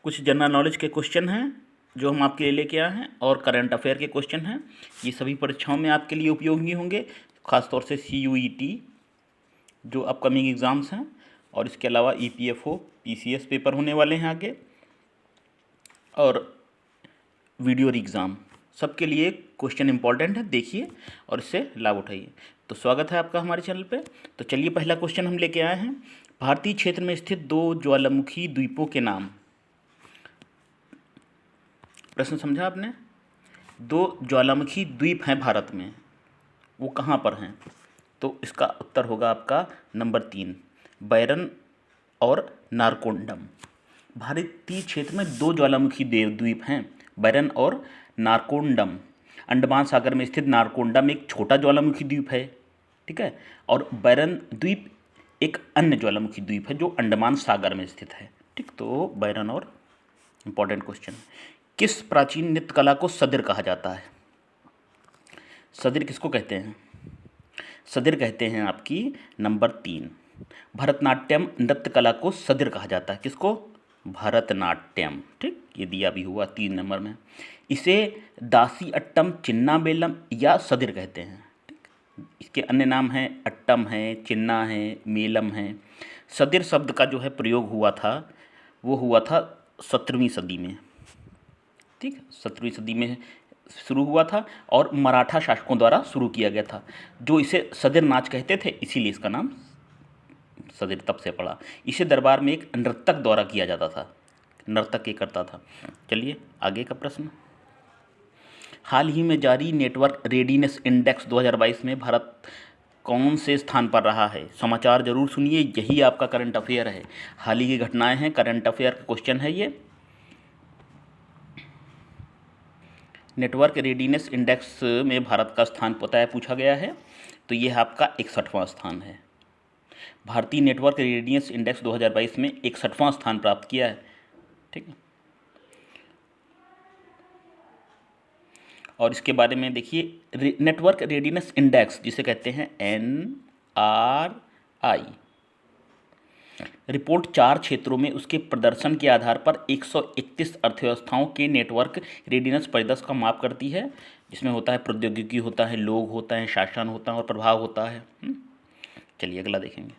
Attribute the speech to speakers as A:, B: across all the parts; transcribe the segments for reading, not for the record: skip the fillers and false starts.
A: कुछ general knowledge के question हैं जो हम आपके लिए लेके आए हैं और करंट अफेयर के क्वेश्चन हैं। ये सभी परीक्षाओं में आपके लिए उपयोगी होंगे, ख़ासतौर से CUET जो अपकमिंग एग्ज़ाम्स हैं, और इसके अलावा EPFO PCS पेपर होने वाले हैं आगे, और वीडियो एग्ज़ाम। सबके लिए क्वेश्चन इंपॉर्टेंट है, देखिए और इससे लाभ उठाइए। तो स्वागत है आपका हमारे चैनल पे। तो चलिए पहला क्वेश्चन हम लेके आए हैं। भारतीय क्षेत्र में स्थित 2 ज्वालामुखी द्वीपों के नाम। प्रश्न समझा आपने? 2 ज्वालामुखी द्वीप हैं भारत में, वो कहाँ पर हैं? तो इसका उत्तर होगा आपका नंबर 3, बैरन और नारकोंडम। भारतीय क्षेत्र में 2 ज्वालामुखी द्वीप हैं, बैरन और नारकोंडम। अंडमान सागर में स्थित नारकोंडम एक छोटा ज्वालामुखी द्वीप है, ठीक है, और बैरन द्वीप एक अन्य ज्वालामुखी द्वीप है जो अंडमान सागर में स्थित है, ठीक। तो बैरन और इंपॉर्टेंट क्वेश्चन। किस प्राचीन नृत्य कला को सदिर कहा जाता है? सदिर किसको कहते हैं? सदिर कहते हैं आपकी नंबर 3, भरतनाट्यम नृत्य कला को सदिर कहा जाता है। किसको? भरतनाट्यम, ठीक। ये दिया भी हुआ 3 नंबर में। इसे दासी अट्टम, चिन्ना बेलम या सदिर कहते हैं, ठीक। इसके अन्य नाम हैं अट्टम है, चिन्ना है, मेलम है। सदिर शब्द का जो है प्रयोग हुआ था वो हुआ था 17वीं सदी में, ठीक। 17वीं सदी में शुरू हुआ था और मराठा शासकों द्वारा शुरू किया गया था, जो इसे सदिर नाच कहते थे, इसीलिए इसका नाम सदिर तब से पड़ा। इसे दरबार में एक नर्तक द्वारा किया जाता था, नर्तक ये करता था। चलिए आगे का प्रश्न। हाल ही में जारी नेटवर्क रेडीनेस इंडेक्स 2022 में भारत कौन से स्थान पर रहा है? समाचार जरूर सुनिए, यही आपका करंट अफेयर है। हाल ही की घटनाएं हैं, करंट अफेयर का क्वेश्चन है ये। नेटवर्क रेडीनेस इंडेक्स में भारत का स्थान पता है, पूछा गया है, तो ये आपका 61वां स्थान है। भारतीय नेटवर्क रेडीनेस इंडेक्स 2022 में 61वां स्थान प्राप्त किया है, ठीक है। और इसके बारे में देखिए, नेटवर्क रेडीनेस इंडेक्स जिसे कहते हैं NRI रिपोर्ट 4 क्षेत्रों में उसके प्रदर्शन के आधार पर 131 अर्थव्यवस्थाओं के नेटवर्क रेडीनेस परिदृश्य का माप करती है, जिसमें होता है प्रौद्योगिकी, होता है लोग, होता है शासन, होता है और प्रभाव होता है। चलिए अगला देखेंगे।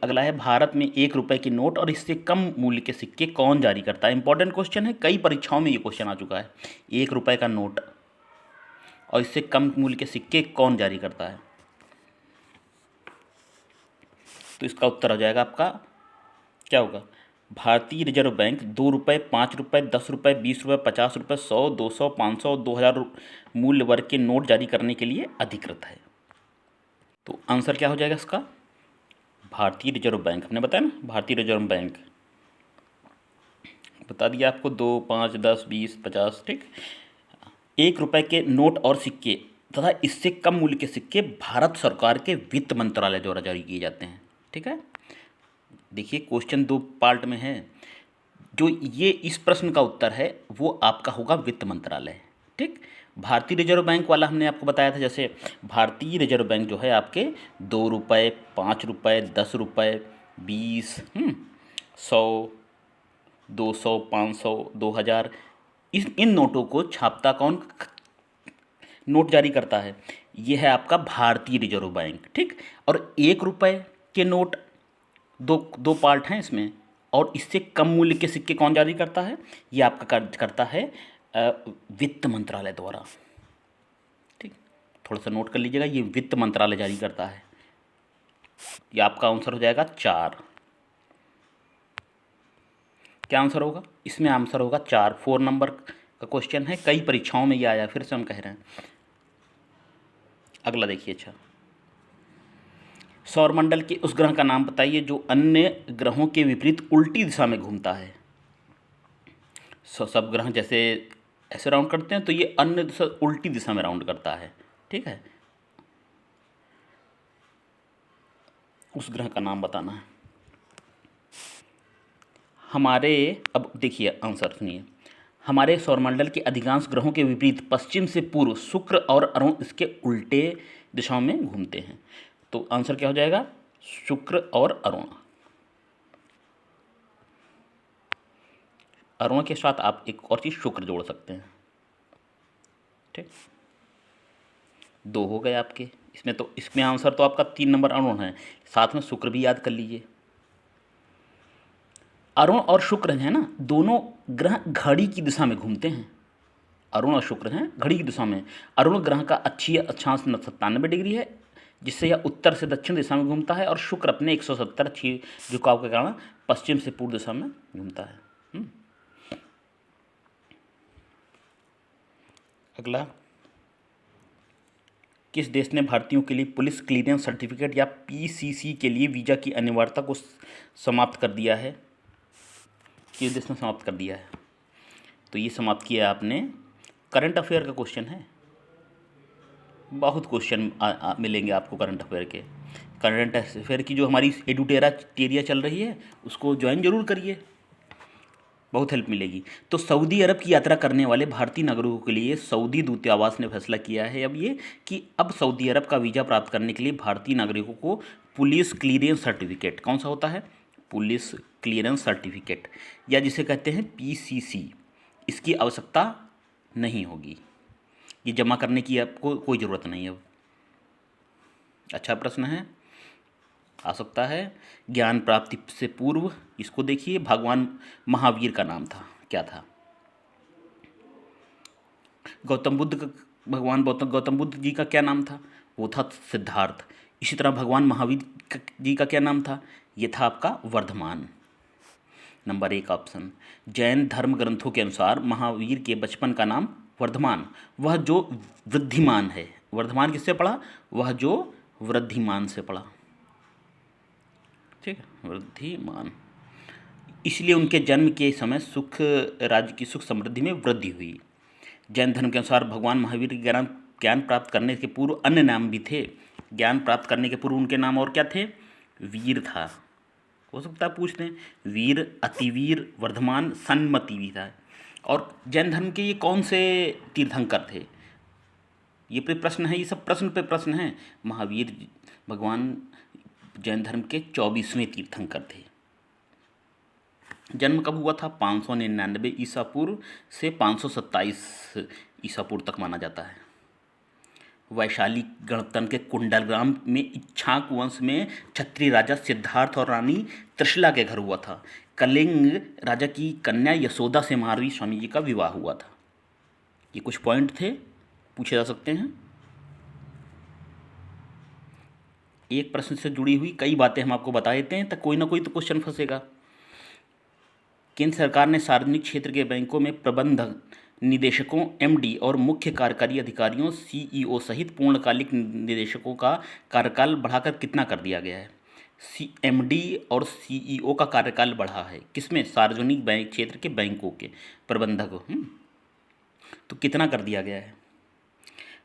A: अगला है, भारत में 1 रुपये के नोट और इससे कम मूल्य के सिक्के कौन जारी करता है? इंपॉर्टेंट क्वेश्चन है, कई परीक्षाओं में ये क्वेश्चन आ चुका है। 1 रुपये का नोट और इससे कम मूल्य के सिक्के कौन जारी करता है? तो इसका उत्तर हो जाएगा आपका, क्या होगा? भारतीय रिजर्व बैंक 2 रुपये, 5 रुपये, 10 रुपये, 20 रुपये, 50 रुपये, 100, 200, 500, 2000 मूल्य वर्ग के नोट जारी करने के लिए अधिकृत है। तो आंसर क्या हो जाएगा इसका? भारतीय रिजर्व बैंक, हमने बताया ना, भारतीय रिजर्व बैंक बता दिया आपको। 2, 5, 10, 20, 50, ठीक। 1 रुपये के नोट और सिक्के तथा इससे कम मूल्य के सिक्के भारत सरकार के वित्त मंत्रालय द्वारा जारी किए जाते हैं, ठीक है। देखिए क्वेश्चन 2 पार्ट में है, जो ये इस प्रश्न का उत्तर है वो आपका होगा वित्त मंत्रालय, ठीक। भारतीय रिजर्व बैंक वाला हमने आपको बताया था, जैसे भारतीय रिजर्व बैंक जो है आपके 2 रुपये, 5 रुपये, 10 रुपये, 20, 100, 200, 500, 2000, इन नोटों को छापता कौन, नोट जारी करता है? ये है आपका भारतीय रिजर्व बैंक, ठीक। और 1 रुपये के नोट, दो पार्ट हैं इसमें, और इससे कम मूल्य के सिक्के कौन जारी करता है? ये आपका करता है वित्त मंत्रालय द्वारा, ठीक। थोड़ा सा नोट कर लीजिएगा, ये वित्त मंत्रालय जारी करता है। ये आपका आंसर हो जाएगा 4। क्या आंसर होगा इसमें? आंसर होगा 4, 4 नंबर का क्वेश्चन है, कई परीक्षाओं में ये आया, फिर से हम कह रहे हैं। अगला देखिए, अच्छा, सौरमंडल के उस ग्रह का नाम बताइए जो अन्य ग्रहों के विपरीत उल्टी दिशा में घूमता है। सब ग्रह जैसे ऐसे राउंड करते हैं, तो ये अन्य दिशा, उल्टी दिशा में राउंड करता है, ठीक है। उस ग्रह का नाम बताना है हमारे। अब देखिए आंसर सुनिए। हमारे सौरमंडल के अधिकांश ग्रहों के विपरीत पश्चिम से पूर्व शुक्र और अरुण इसके उल्टे दिशाओं में घूमते हैं। तो आंसर क्या हो जाएगा? शुक्र और अरुण। अरुण के साथ आप एक और चीज़ शुक्र जोड़ सकते हैं। ठीक, 2 हो गए आपके। इसमें आंसर तो आपका 3 नंबर अरुण है, साथ में शुक्र भी याद कर लीजिए। अरुण और शुक्र है ना, दोनों ग्रह घड़ी की दिशा में घूमते हैं। अरुण और शुक्र हैं घड़ी की दिशा में। अरुण ग्रह का अक्षांश 97 डिग्री है, जिससे यह उत्तर से दक्षिण दिशा में घूमता है, और शुक्र अपने 170 झुकाव के कारण पश्चिम से पूर्व दिशा में घूमता है। अगला, किस देश ने भारतीयों के लिए पुलिस क्लीयरेंस सर्टिफिकेट या पीसीसी के लिए वीज़ा की अनिवार्यता को समाप्त कर दिया है? किस देश ने समाप्त कर दिया है? तो ये समाप्त किया है आपने। करंट अफेयर का क्वेश्चन है, बहुत क्वेश्चन मिलेंगे आपको करंट अफेयर के। करंट अफेयर की जो हमारी एडुटेरिया चल रही है उसको ज्वाइन जरूर करिए, बहुत हेल्प मिलेगी। तो सऊदी अरब की यात्रा करने वाले भारतीय नागरिकों के लिए सऊदी दूतावास ने फैसला किया है अब ये कि अब सऊदी अरब का वीज़ा प्राप्त करने के लिए भारतीय नागरिकों को पुलिस क्लीयरेंस सर्टिफिकेट, कौन सा होता है, पुलिस क्लीयरेंस सर्टिफिकेट, या जिसे कहते हैं पीसीसी, इसकी आवश्यकता नहीं होगी। ये जमा करने की आपको कोई ज़रूरत नहीं है अब। अच्छा प्रश्न है, आ सकता है। ज्ञान प्राप्ति से पूर्व, इसको देखिए, भगवान महावीर का नाम था, क्या था? भगवान गौतम बुद्ध जी का क्या नाम था? वो था सिद्धार्थ। इसी तरह भगवान महावीर जी का क्या नाम था? ये था आपका वर्धमान। Number 1 option. जैन धर्म ग्रंथों के अनुसार महावीर के बचपन का नाम वर्धमान, वह जो वृद्धिमान है। वर्धमान किससे पढ़ा? वह जो वृद्धिमान से पढ़ा। ठीक है, वृद्धिमान। इसलिए उनके जन्म के समय राज्य की सुख समृद्धि में वृद्धि हुई। जैन धर्म के अनुसार भगवान महावीर के ज्ञान प्राप्त करने के पूर्व अन्य नाम भी थे। ज्ञान प्राप्त करने के पूर्व उनके नाम और क्या थे? वीर था, हो सकता है पूछते हैं, वीर, अतिवीर, वर्धमान, सन्मति भी था। और जैन धर्म के ये कौन से तीर्थंकर थे? ये पे प्रश्न है, ये सब प्रश्न पे प्रश्न है। महावीर भगवान जैन धर्म के 24वें तीर्थंकर थे। जन्म कब हुआ था? 599 ईसा पूर्व से 527 ईसा पूर्व तक माना जाता है। वैशाली गणतंत्र के कुंडलग्राम में इक्ष्वाकु वंश में क्षत्रिय राजा सिद्धार्थ और रानी त्रिशला के घर हुआ था। कलिंग राजा की कन्या यशोदा से महावीर स्वामी जी का विवाह हुआ था। ये कुछ पॉइंट थे, पूछे जा सकते हैं। एक प्रश्न से जुड़ी हुई कई बातें हम आपको बता देते हैं, तो कोई ना कोई तो क्वेश्चन फंसेगा। केंद्र सरकार ने सार्वजनिक क्षेत्र के बैंकों में प्रबंधक निदेशकों, एमडी और मुख्य कार्यकारी अधिकारियों, सीईओ सहित पूर्णकालिक निदेशकों का कार्यकाल बढ़ाकर कितना कर दिया गया है? एमडी और सीईओ का कार्यकाल बढ़ा है, किसमें? सार्वजनिक बैंक क्षेत्र के बैंकों के प्रबंधक। तो कितना कर दिया गया है?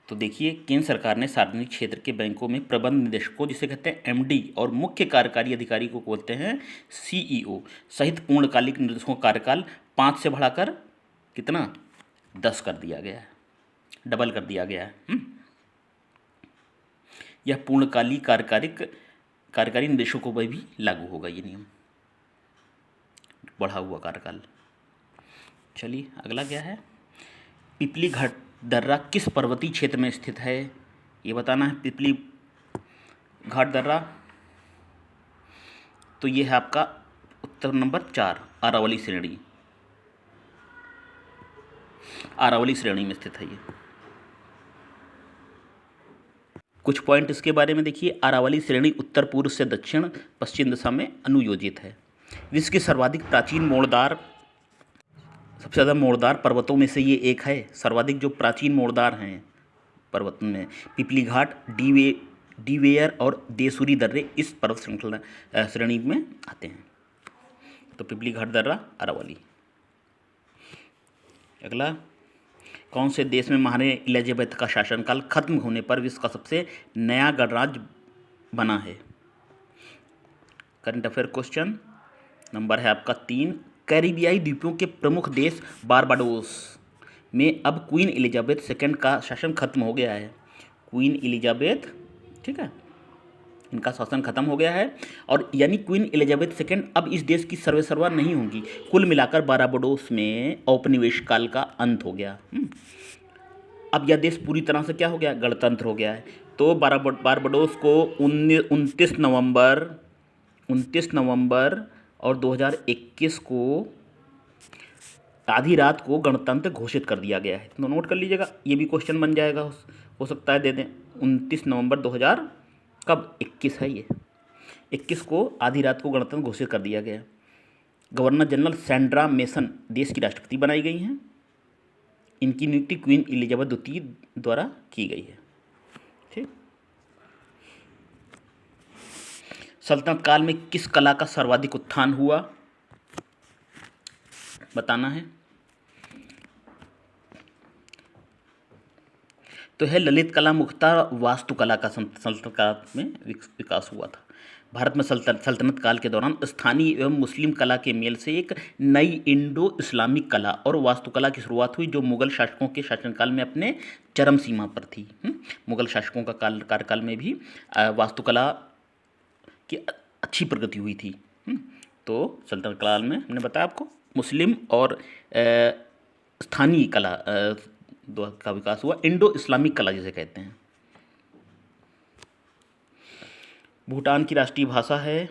A: तो देखिए, केंद्र सरकार ने सार्वजनिक क्षेत्र के बैंकों में प्रबंध निदेशकों, जिसे कहते हैं एमडी, और मुख्य कार्यकारी अधिकारी को बोलते हैं सीईओ सहित पूर्णकालिक निदेशकों का कार्यकाल 5 से बढ़ाकर कितना? 10 कर दिया गया है, डबल कर दिया गया है। यह पूर्णकालिक कार्यकारी निदेशकों पर भी लागू होगा ये नियम, बढ़ा हुआ कार्यकाल। चलिए अगला क्या है? पिपली घाट दर्रा किस पर्वतीय क्षेत्र में स्थित है? ये बताना है। पिपली घाट दर्रा, तो ये है आपका उत्तर नंबर 4, अरावली श्रेणी। अरावली श्रेणी में स्थित है ये। कुछ पॉइंट इसके बारे में देखिए। अरावली श्रेणी उत्तर पूर्व से दक्षिण पश्चिम दिशा में अनुयोजित है। विश्व के सर्वाधिक प्राचीन मोड़दार, सबसे ज़्यादा मोड़दार पर्वतों में से ये एक है। सर्वाधिक जो प्राचीन मोड़दार हैं पर्वत में पिपली घाट, डीवेयर और देसूरी दर्रे इस पर्वत श्रृंखला श्रेणी में आते हैं। तो पिपली घाट दर्रा, अरावली। अगला, कौन से देश में महारानी एलिजाबेथ का शासनकाल खत्म होने पर विश्व का सबसे नया गणराज्य बना है? Current affair question. नंबर है आपका 3। कैरिबियाई द्वीपों के प्रमुख देश बारबाडोस में अब क्वीन एलिजाबेथ II का शासन खत्म हो गया है। क्वीन एलिजाबेथ, ठीक है, इनका शासन खत्म हो गया है। और यानी क्वीन एलिजाबेथ सेकेंड अब इस देश की सर्वेसर्वा नहीं होंगी। कुल मिलाकर बारबाडोस में औपनिवेश काल का अंत हो गया। अब यह देश पूरी तरह से क्या हो गया, गणतंत्र हो गया है। तो बारबाडोस को 29 नवंबर और 2021 को आधी रात को गणतंत्र घोषित कर दिया गया है। तो नोट कर लीजिएगा, ये भी क्वेश्चन बन जाएगा, हो सकता है दे दें। 29 नवंबर 2000 कब 21 है, ये 21 को आधी रात को गणतंत्र घोषित कर दिया गया। गवर्नर जनरल सैंड्रा मेसन देश की राष्ट्रपति बनाई गई हैं। इनकी नियुक्ति क्वीन एलिजाबेथ द्वितीय द्वारा की गई है। ठीक। सल्तनत काल में किस कला का सर्वाधिक उत्थान हुआ, बताना है। तो है ललित कला, मुख्यतः वास्तुकला का सल्तनत काल में विकास हुआ था। भारत में सल्तनत काल के दौरान स्थानीय एवं मुस्लिम कला के मेल से एक नई इंडो इस्लामिक कला और वास्तुकला की शुरुआत हुई, जो मुगल शासकों के शासनकाल में अपने चरम सीमा पर थी। मुगल शासकों का कार्यकाल में भी वास्तुकला की अच्छी प्रगति हुई थी। तो सल्तनत काल में हमने बताया आपको मुस्लिम और स्थानीय कला का विकास हुआ, इंडो इस्लामिक कला जिसे कहते हैं। भूटान की राष्ट्रीय भाषा है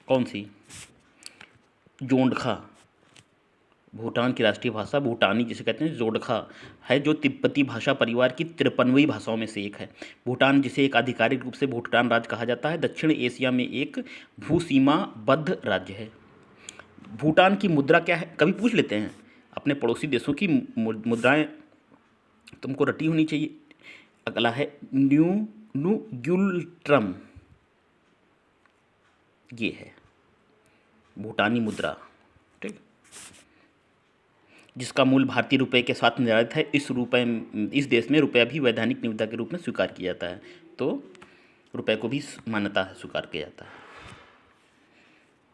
A: कौन सी, जोंडखा। भूटान की राष्ट्रीय भाषा भूटानी जिसे कहते हैं जोंडखा है, जो तिब्बती भाषा परिवार की 53वीं भाषाओं में से एक है। भूटान, जिसे एक आधिकारिक रूप से भूटान राज्य कहा जाता है, दक्षिण एशिया में एक भूसीमाबद्ध राज्य है। भूटान की मुद्रा क्या है, कभी पूछ लेते हैं। अपने पड़ोसी देशों की मुद्राएं तुमको रटी होनी चाहिए। अगला है न्यूग्युल्ट्रम, ये है भूटानी मुद्रा। ठीक, जिसका मूल भारतीय रुपए के साथ निर्धारित है। इस देश में रुपया भी वैधानिक मुद्रा के रूप में स्वीकार किया जाता है। तो रुपए को भी मान्यता है, स्वीकार किया जाता है।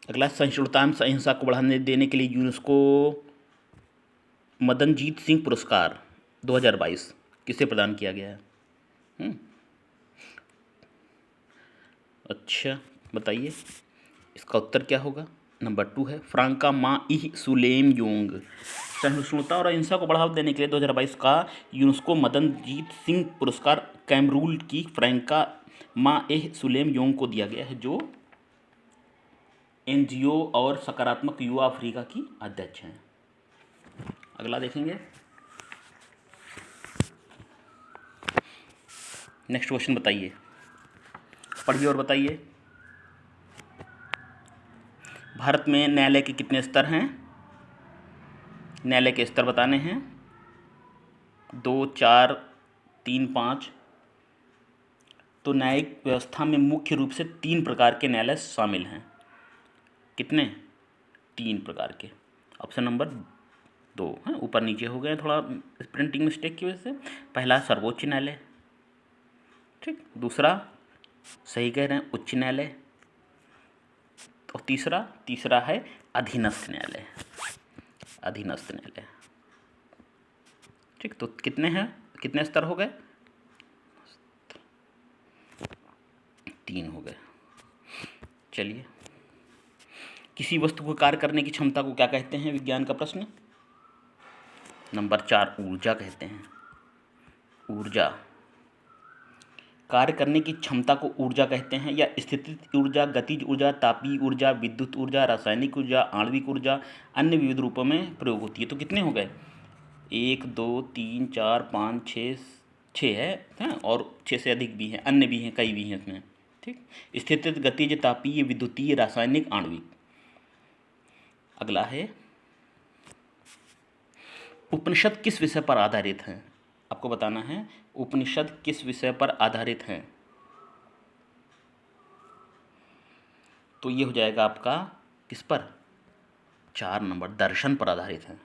A: अगला, सहिष्णुता एवं अहिंसा को बढ़ाने देने के लिए यूनेस्को मदनजीत सिंह पुरस्कार 2022 किसे प्रदान किया गया है? अच्छा बताइए, इसका उत्तर क्या होगा? नंबर 2 है फ्रांका माइह सुलेमयोंग। सहिष्णुता और अहिंसा को बढ़ावा देने के लिए 2022 का यूनेस्को मदनजीत सिंह पुरस्कार कैमरून की फ्रांका माइह सुलेमयोंग को दिया गया है, जो एनजीओ और सकारात्मक युवा अफ्रीका की अध्यक्ष हैं। अगला देखेंगे, नेक्स्ट क्वेश्चन बताइए, पढ़िए और बताइए। भारत में न्यायालय के कितने स्तर हैं? न्यायालय के स्तर बताने हैं, 2, 4, 3, 5। तो न्यायिक व्यवस्था में मुख्य रूप से 3 प्रकार के न्यायालय शामिल हैं। कितने? 3 प्रकार के। ऑप्शन नंबर 2 है, ऊपर नीचे हो गए थोड़ा प्रिंटिंग मिस्टेक की वजह से। पहला सर्वोच्च न्यायालय, ठीक। दूसरा, सही कह रहे हैं, उच्च न्यायालय। और तीसरा है अधीनस्थ न्यायालय। अधीनस्थ न्यायालय, ठीक। तो कितने हैं, कितने स्तर हो गए? 3 हो गए। चलिए, किसी वस्तु को कार्य करने की क्षमता को क्या कहते हैं? विज्ञान का प्रश्न। नंबर 4 ऊर्जा कहते हैं। ऊर्जा, कार्य करने की क्षमता को ऊर्जा कहते हैं, या स्थितिज ऊर्जा, गतिज ऊर्जा, तापीय ऊर्जा, विद्युत ऊर्जा, रासायनिक ऊर्जा, आणविक ऊर्जा, अन्य विविध रूपों में प्रयोग होती है। तो कितने हो गए? 1, 2, 3, 4, 5, 6 है, और 6 से अधिक भी हैं, अन्य भी हैं, कई भी हैं इसमें, ठीक। स्थितिज, गतिज, तापीय, विद्युतीय, रासायनिक, आणविक। अगला है, उपनिषद किस विषय पर आधारित हैं? आपको बताना है, उपनिषद किस विषय पर आधारित हैं? तो ये हो जाएगा आपका किस पर? 4 नंबर, दर्शन पर आधारित हैं।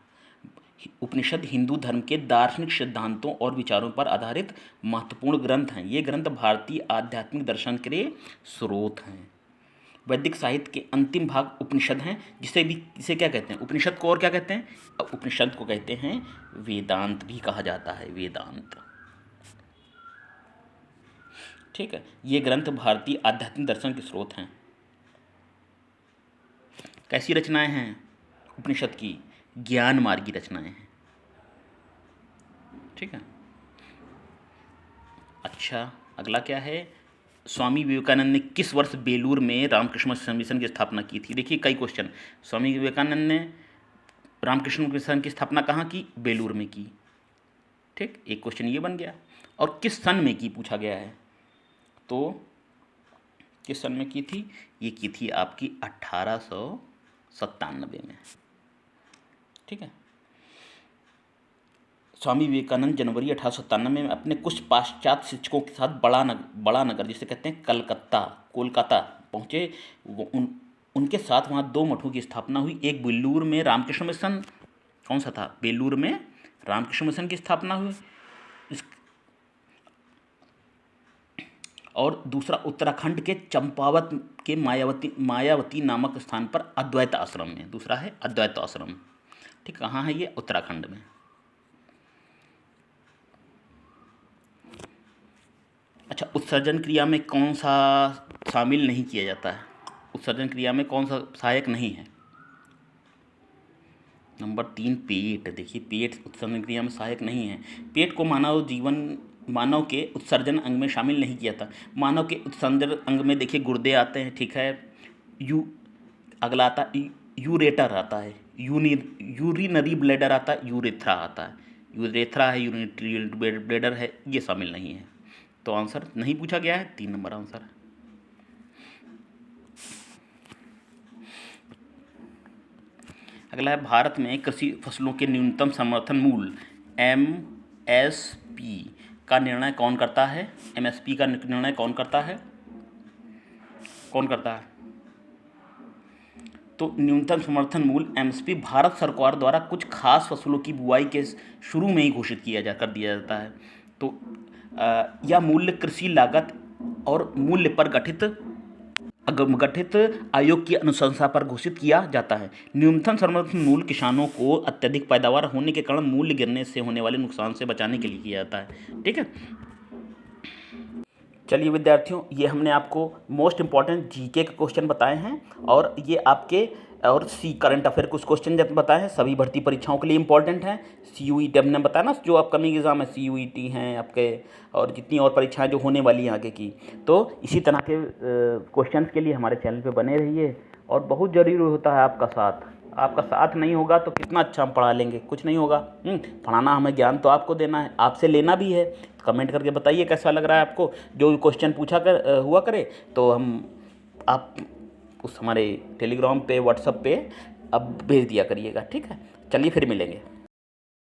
A: उपनिषद हिंदू धर्म के दार्शनिक सिद्धांतों और विचारों पर आधारित महत्वपूर्ण ग्रंथ हैं। ये ग्रंथ भारतीय आध्यात्मिक दर्शन के स्रोत हैं। वैदिक साहित्य के अंतिम भाग उपनिषद हैं, जिसे क्या कहते हैं? उपनिषद को और क्या कहते हैं? उपनिषद को कहते हैं वेदांत भी कहा जाता है, वेदांत। ठीक है, ये ग्रंथ भारतीय आध्यात्मिक दर्शन के स्रोत हैं। कैसी रचनाएं हैं उपनिषद की? ज्ञान मार्गी रचनाएं हैं। ठीक है। अच्छा, अगला क्या है? स्वामी विवेकानंद ने किस वर्ष बेलूर में रामकृष्ण मिशन की स्थापना की थी? देखिए कई क्वेश्चन। स्वामी विवेकानंद ने रामकृष्ण मिशन की स्थापना कहाँ की? बेलूर में की। ठीक, एक क्वेश्चन ये बन गया। और किस सन में की पूछा गया है, तो किस सन में की थी? ये की थी आपकी 1897 में। ठीक है। स्वामी विवेकानंद जनवरी 1897 में अपने कुछ पाश्चात्य शिक्षकों के साथ बड़ा नगर जिसे कहते हैं कोलकाता पहुँचे। उनके साथ वहाँ 2 मठों की स्थापना हुई। एक बेलूर में रामकृष्ण मिशन, कौन सा था? बेलूर में रामकृष्ण मिशन की स्थापना हुई। और दूसरा उत्तराखंड के चंपावत के मायावती नामक स्थान पर अद्वैत आश्रम में। दूसरा है अद्वैत आश्रम। ठीक, कहाँ है ये? उत्तराखंड में। अच्छा, उत्सर्जन क्रिया में कौन सा शामिल नहीं किया जाता है? उत्सर्जन क्रिया में कौन सा सहायक नहीं है? नंबर 3 पेट। देखिए पेट उत्सर्जन क्रिया में सहायक नहीं है। पेट को मानव के उत्सर्जन अंग में शामिल नहीं किया था। मानव के उत्सर्जन अंग में देखिए गुर्दे आते हैं, ठीक है। अगला आता यूरेटर आता है, यूरिनरी ब्लैडर आता है, यूरेथ्रा आता है। यूरेथ्रा है, यूरिनरी ब्लैडर है, ये शामिल नहीं है। तो आंसर नहीं पूछा गया है, 3 नंबर आंसर है। अगला है भारत में कृषि फसलों के न्यूनतम समर्थन मूल्य MSP का निर्णय कौन करता है? MSP का निर्णय कौन करता है? तो न्यूनतम समर्थन मूल्य MSP भारत सरकार द्वारा कुछ खास फसलों की बुआई के शुरू में ही घोषित दिया जाता है। तो यह मूल्य कृषि लागत और मूल्य पर गठित आयोग की अनुशंसा पर घोषित किया जाता है। न्यूनतम समर्थन मूल्य किसानों को अत्यधिक पैदावार होने के कारण मूल्य गिरने से होने वाले नुकसान से बचाने के लिए किया जाता है। ठीक है। चलिए विद्यार्थियों, ये हमने आपको मोस्ट इंपॉर्टेंट जीके के क्वेश्चन बताए हैं और ये आपके और करंट अफेयर कुछ क्वेश्चन जब बताए हैं, सभी भर्ती परीक्षाओं के लिए इंपॉर्टेंट हैं। CUET हमने बताया ना, जो अपकमिंग एग्जाम है CUET हैं आपके, और जितनी और परीक्षाएं जो होने वाली हैं आगे की। तो इसी तरह के क्वेश्चंस के लिए हमारे चैनल पे बने रहिए। और बहुत ज़रूरी होता है आपका साथ नहीं होगा तो कितना अच्छा हम पढ़ा लेंगे, कुछ नहीं होगा। पढ़ाना हमें, ज्ञान तो आपको देना है, आपसे लेना भी है। कमेंट करके बताइए कैसा लग रहा है आपको। जो क्वेश्चन हुआ करे तो आप उस हमारे टेलीग्राम पे, व्हाट्सएप पे अब भेज दिया करिएगा। ठीक है, चलिए फिर मिलेंगे।